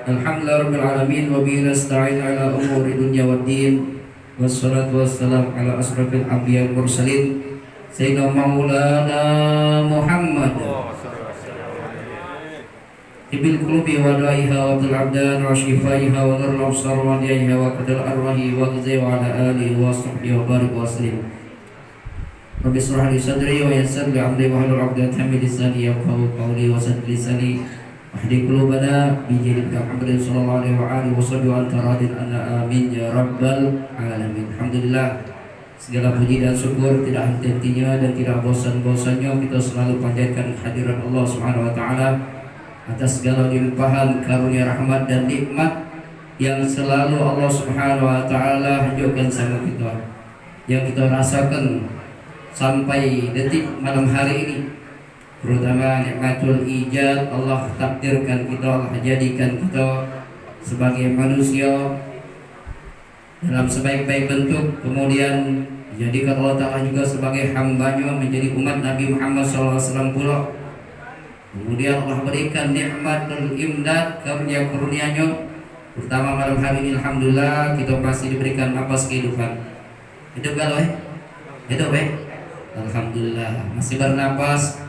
Alhamdulillah rabbil alamin wa bihi nasta'in ala umuri dunya waddin. Wassalatu wassalamu ala asrofil anbiya wal mursalin sayyidina maulana Muhammad tibil qulubi wa da'iha wa bil abdan wa shifaiha wa nurul absar wa diaiha wa qadal arwahi wa ghazai wa ala alihi wa sahbihi wa barik wa sallim. Rabbi israh li sadri wa yassir li amri wa hlul 'uqdatam min lisani yafqahu qawli wa saddid lisani wahdi qulubana bi jilid Muhammadin sallallahu alaihi wa alihi wasallam wa anta radin anna amin ya rabbal alamin. Alhamdulillah, segala puji dan syukur tidak henti-hentinya dan tidak bosan-bosannya kita selalu panjatkan kehadirat Allah Subhanahu wa taala atas segala limpahan karunia rahmat dan nikmat yang selalu Allah Subhanahu wa taala hadirkan sama kita, yang kita rasakan sampai detik malam hari ini, terutama nikmatul ijad. Allah takdirkan kita, Allah jadikan kita sebagai manusia dalam sebaik-baik bentuk, kemudian dijadikan Allah Ta'ala juga sebagai hambanya menjadi umat Nabi Muhammad SAW pula. Kemudian Allah berikan nikmatul imdad, karunia-karunia-Nya, pertama malam hari ini alhamdulillah kita masih diberikan napas kehidupan. Hidup gak loh? Hidup alhamdulillah masih bernapas.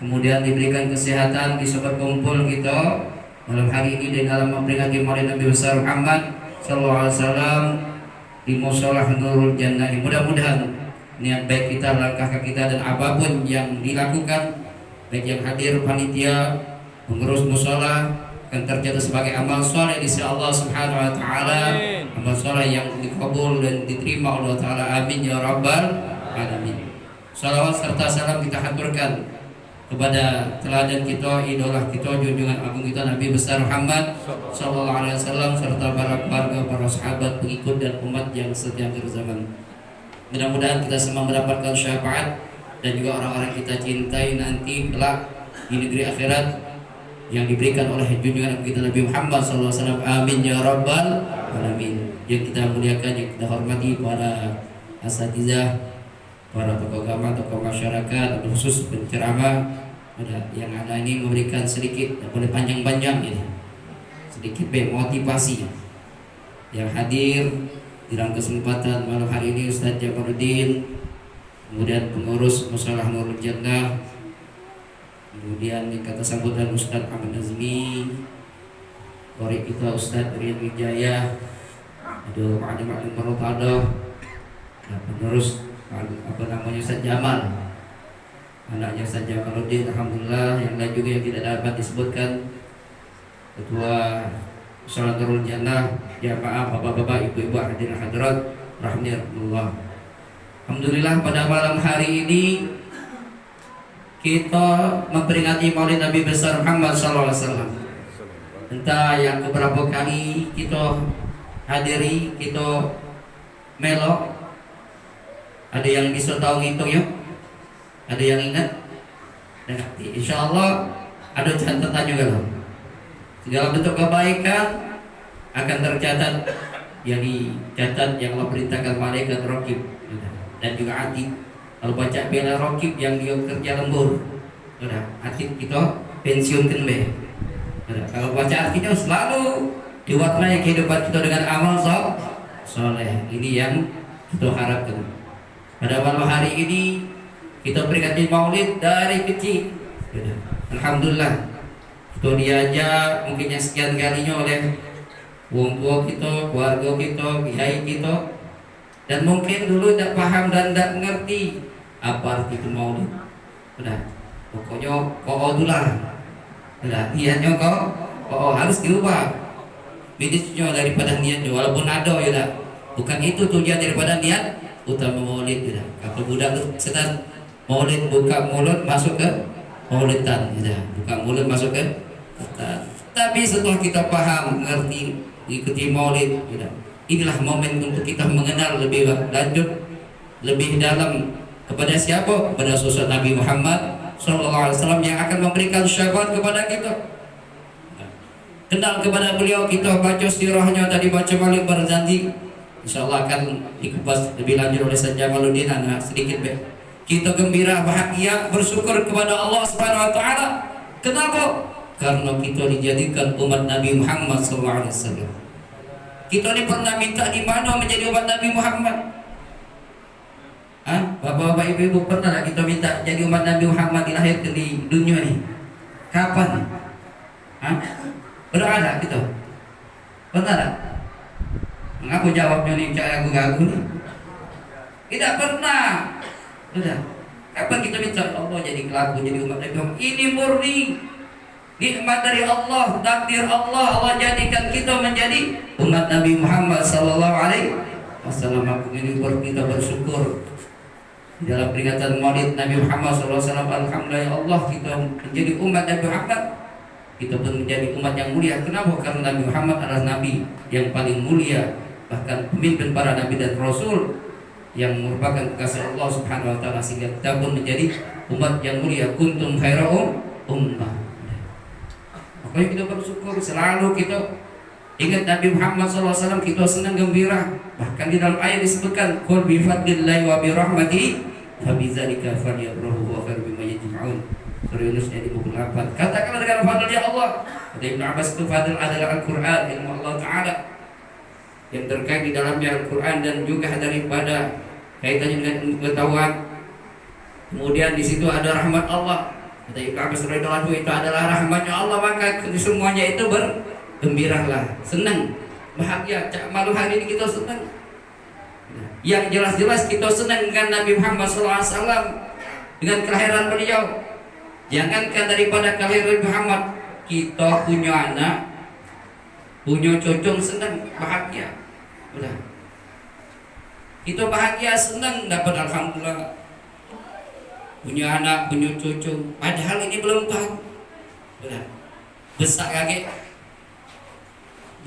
Kemudian diberikan kesehatan di sobat kumpul kita malam hari ini dengan memperingati Maulid Nabi besar Muhammad sallallahu alaihi wasallam di Musholah Nurul Jannah. Mudah-mudahan niat baik kita, langkah kita dan apapun yang dilakukan, baik yang hadir panitia, pengurus musholah, akan tercatat sebagai amal soleh di sisi Allah Subhanahu wa taala, amal soleh yang dikabul dan diterima Allah taala. Amin ya rabbal alamin. Salawat serta salam kita haturkan kepada teladan kita, idola kita, junjungan agung kita Nabi besar Muhammad sallallahu alaihi wasallam serta para keluarga, para sahabat, pengikut dan umat yang setia akhir zaman. Mudah-mudahan kita semua mendapatkan syafaat dan juga orang-orang kita cintai nanti kelak di negeri akhirat yang diberikan oleh junjungan agung kita Nabi Muhammad sallallahu alaihi wasallam. Amin ya rabbal alamin. Yang kita muliakan, yang kita hormati para asatizah, para tokoh agama, tokoh masyarakat, khusus penceramah, yang ada ini memberikan sedikit, boleh panjang-panjang ini, sedikit motivasi yang hadir dalam kesempatan malam hari ini. Ustaz Jamaluddin, kemudian pengurus Musholah Nurul Jannah, kemudian kata sambutan Ustaz Ahmad Nazmi, qori kita Ustaz Rian Wijaya, ada Ma'adim Marutadah, pengurus Ustaz Jamal, anaknya Ustaz Jamaluddin, alhamdulillah. Yang lain juga yang tidak dapat disebutkan, ketua Musholah Nurul Jannah, jamaah, bapak-bapak, ibu-ibu, hadirin hadirat rahimahullah. Alhamdulillah, pada malam hari ini kita memperingati Maulid Nabi besar Muhammad SAW. Entah yang beberapa kali kita hadiri, kita melok. Ada yang bisa tahu ngitung yuk? Ada yang ingat? Insya Allah ada catatan juga loh. Segala bentuk kebaikan akan tercatat, yang dicatat yang Allah perintahkan malaikat raqib dan juga atid. Kalau baca bela raqib yang dia kerja lembur, atid kita pensiunkan be. Kalau baca atidnya selalu diwarnai kehidupan kita dengan amal soleh. Ini yang kita harapkan. Pada malam hari ini kita peringati Maulid dari kecil. Alhamdulillah, kita diajak mungkin yang sekian kalinya oleh wong tua kita, keluarga kita, kiai kita, dan mungkin dulu tidak paham dan tidak mengerti apa arti itu Maulid. Pokoknya ko'odulah, niatnya harus diubah. Bidisnya daripada niatnya, walaupun ada bukan itu tujuan daripada niat utama Maulid. Kalau budak setan Maulid buka mulut masuk ke Maulidan, buka mulut masuk ke setan. Tapi setelah kita paham, mengerti, ikuti Maulid, inilah momen untuk kita mengenal lebih lanjut, lebih dalam kepada siapa? Kepada sosok Nabi Muhammad sallallahu alaihi wasallam yang akan memberikan syafaat kepada kita. Kenal kepada beliau, kita baca sirahnya, tadi baca Maulid berjanji insyaallah akan dikupas lebih lanjut oleh Ustaz Jamaluddin. Sedikit kita gembira, bahagia, bersyukur kepada Allah Subhanahu wa taala. Kenapa? karena kita dijadikan umat Nabi Muhammad SAW. Kita ini pernah minta di mana menjadi umat Nabi Muhammad? Bapak-bapak, ibu-ibu, pernah tak kita minta jadi umat Nabi Muhammad dilahirkan di dunia ini? Kapan? Pernah tak kita? Pernah tak? Mengapa jawabnya ni cara gagu ni? Tidak pernah. Sudah. Kapan kita minta Allah jadi kelaku, jadi umat Nabi Muhammad? Ini murni nikmat dari Allah, takdir Allah. Allah jadikan kita menjadi umat Nabi Muhammad sallallahu alaihi wasallam. Aku ini kita bersyukur dalam peringatan Maulid Nabi Muhammad sallallahu alaihi wasallam. Alhamdulillah ya Allah, kita menjadi umat Nabi Muhammad. Kita pun menjadi umat yang mulia. Kenapa? Karena Nabi Muhammad adalah nabi yang paling mulia, bahkan pemimpin para nabi dan rasul yang merupakan kekasih Allah Subhanahu wa taala, sehingga kita pun menjadi umat yang mulia. Kuntum khaira ummah. Makanya kita bersyukur, selalu kita ingat Nabi Muhammad SAW, kita senang gembira. Bahkan di dalam ayat disebutkan, qul bi fadlillahi wa bi rahmatihi fa bidzalika falyafrahu wa khairu mimma yajma'un. Surah Yunus ayat 58. Katakanlah dengan fadlnya Allah. Kata Ibnu Abbas, itu fadl adalah Al-Qur'an, ilmu Allah Ta'ala yang terkait di dalamnya Al-Qur'an dan juga daripada kaitannya dengan pengetahuan. Kemudian di situ ada rahmat Allah. Kata Ibnu Abbas radhiyallahu anhu, itu adalah rahmatnya Allah, maka semuanya itu bergembiralah, senang, bahagia. Cak malu hari ini kita senang. Yang jelas-jelas kita senang dengan Nabi Muhammad SAW, dengan kelahiran beliau. Jangankan daripada kelahiran Muhammad, kita punya anak, punya cucu, senang, bahagia. Udah. Kita bahagia, senang, dapat alhamdulillah. Punya anak, punya cucu, padahal ini belum tahu. Udah. Besar kaget.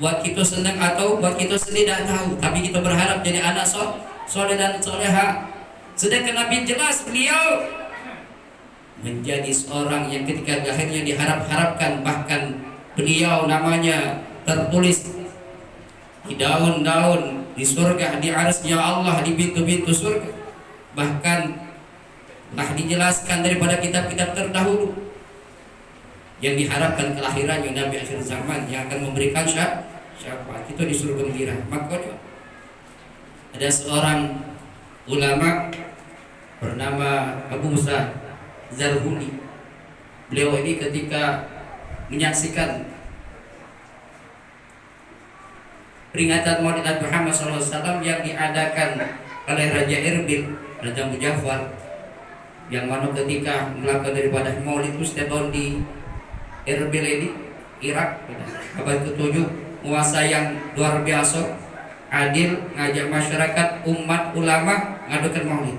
Buat kita senang atau buat kita sendiri tidak tahu, tapi kita berharap jadi anak soleh dan soleha. Sedangkan Nabi jelas beliau menjadi seorang yang ketika lahirnya diharap-harapkan, bahkan beliau namanya tertulis di daun-daun di surga, di arsy-Nya Allah, di pintu-pintu surga. Bahkan telah dijelaskan daripada kitab-kitab terdahulu yang diharapkan kelahirannya Nabi akhir zaman yang akan memberikan syafaat. Itu disuruh gembira. Makanya ada seorang ulama bernama Abu Musa Zarhuni. Beliau ini ketika menyaksikan peringatan Maulid Nabi Muhammad SAW yang diadakan oleh Raja Erbil, Raja Mujaffar, yang mana ketika melakukan daripada Maulid itu setiap tahun di Erbil ini, Irak, abad ke-7, penguasa yang luar biasa, adil, ngajak masyarakat, umat, ulama ngadukan Maulid.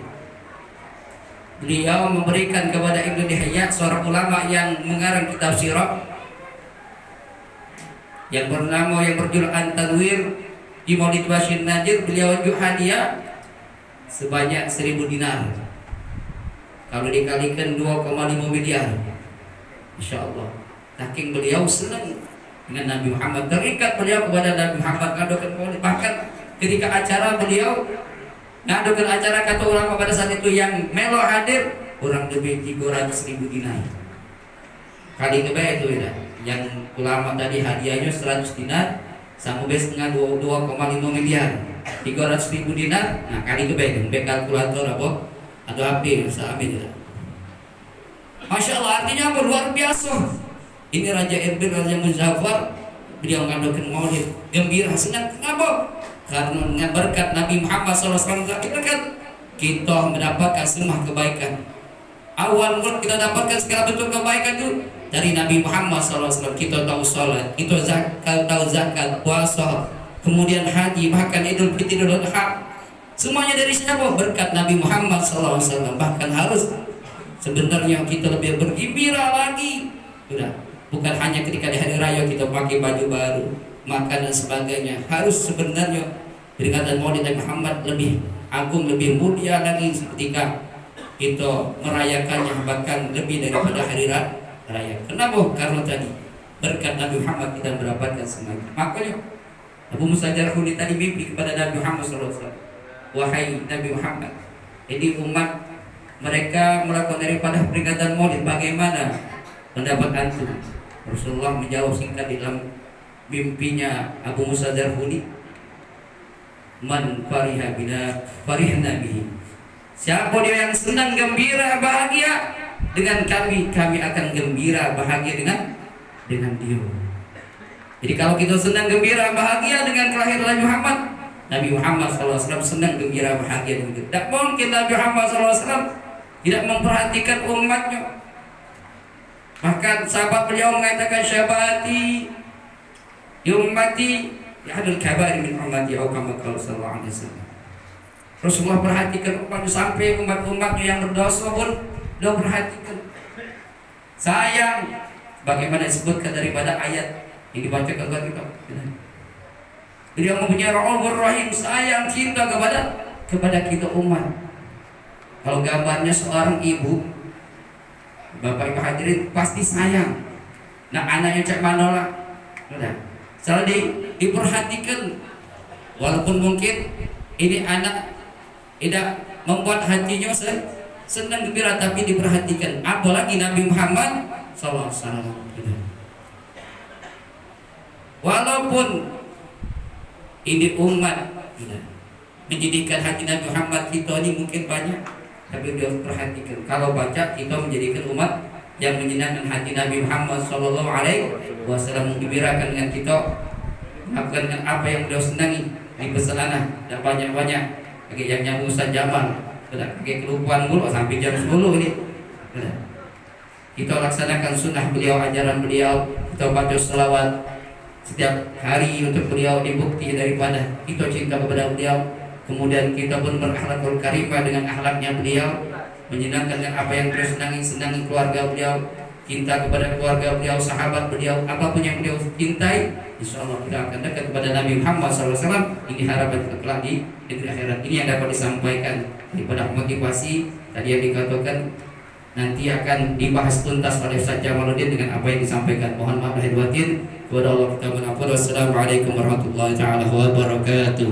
Beliau memberikan kepada Ibnu Dihya, seorang ulama yang mengarang kitab sirah yang berjudul An-Tanwir di Maulid Bashir Nadir. Beliau juga hadiah sebanyak 1000 dinar. Kalau dikalikan 2,5 miliar, Insya Allah. Saking beliau senang dengan Nabi Muhammad, terikat beliau kepada Nabi Muhammad, ngadukan Maulid. Bahkan ketika acara beliau ngadukan acara, kata ulama pada saat itu yang melo hadir kurang lebih 300.000 dinar. Kali kebaik itu ya. Yang ulama tadi hadiahnya 100 dinar, sama dengan 2,5 miliar, 300.000 dinar. Nah kali kebaik, kalkulator apa atau HP sahabat ya. Masya Allah, artinya apa? Luar biasa. Ini Raja Erbil, Raja Muzaffar, beliau ngadukan Maulid, gembira, senang. Kenapa? Karena dengan berkat Nabi Muhammad SAW itu kan kita mendapatkan semua kebaikan. Awal mula kita dapatkan segala bentuk kebaikan itu dari Nabi Muhammad SAW. Kita tahu sholat, kita tahu zakat, puasa, kemudian haji, bahkan Idul Fitri, Idul Adha. Semuanya dari siapa? Berkat Nabi Muhammad SAW. Bahkan harus sebenarnya kita lebih bergembira lagi. Sudah, bukan hanya ketika di hari raya kita pakai baju baru, makan dan sebagainya. Harus sebenarnya peringatan Maulid Nabi Muhammad lebih agung, lebih mulia lagi ketika kita merayakannya, bahkan lebih daripada hari raya. Kenapa? Karena tadi berkat Nabi Muhammad kita mendapatkan semuanya. Makanya Abu Musa Jarhuni tadi mimpi kepada Nabi Muhammad SAW. Wahai Nabi Muhammad, ini umat mereka melakukan daripada peringatan Maulid, bagaimana pendapat antum? Rasulullah menjawab singkat di dalam mimpinya Abu Musa Zarhuli, man fariha bina farihna bihi. Siapa dia yang senang, gembira, bahagia dengan kami, kami akan gembira, bahagia dengan dia. Jadi kalau kita senang, gembira, bahagia dengan kelahiran Nabi Muhammad SAW senang, gembira, bahagia dengan kita. Tidak mungkin Nabi Muhammad SAW tidak memperhatikan umatnya. Bahkan sahabat beliau mengatakan, syabati ummati ya'dul kabair min ummati atau kama qala sallallahu alaihi wasallam. Rasulullah perhatikan umat sampai umat-umatnya yang berdosa pun beliau perhatikan. Sayang, bagaimana disebutkan daripada ayat yang dibacakan kita. Beliau mempunyai Raufur Rahim, sayang, cinta kepada kita umat. Kalau gambarnya seorang ibu, Bapak Ibu hadirin, pasti sayang. Nah, anaknya cek manola, udah. Selalu diperhatikan, walaupun mungkin ini anak tidak membuat hatinya senang gembira, tapi diperhatikan. Apalagi Nabi Muhammad SAW. Walaupun ini umat menjadikan hati Nabi Muhammad kita ini mungkin banyak, tapi dia perhatikan. Kalau baca, kita menjadikan umat yang menyenangkan hati Nabi Muhammad SAW, menggembirakan dengan kita, melakukan dengan apa yang beliau senangi di pesanan. Dan banyak-banyak bagi yang nyambung Ustaz Jamal, pakai kelupaan mulu sampai jam 10 ini. Kita laksanakan sunnah beliau, ajaran beliau, kita baca selawat setiap hari untuk beliau, dibukti daripada kita cinta kepada beliau. Kemudian kita pun berakhlakul karimah dengan akhlaknya beliau, menyenangkan dengan apa yang beliau senangi keluarga beliau, cinta kepada keluarga beliau, sahabat beliau, apapun yang beliau cintai, insya Allah kita akan dekat kepada Nabi Muhammad SAW. Ini harapan kita kelak di negeri akhirat. Ini yang dapat disampaikan daripada motivasi tadi yang dikatakan. Nanti akan dibahas tuntas oleh Ustaz Jamaluddin dengan apa yang disampaikan. Mohon maaf lahir batin. Kepada Allah kita mengampun. Wassalamualaikum warahmatullahi wabarakatuh.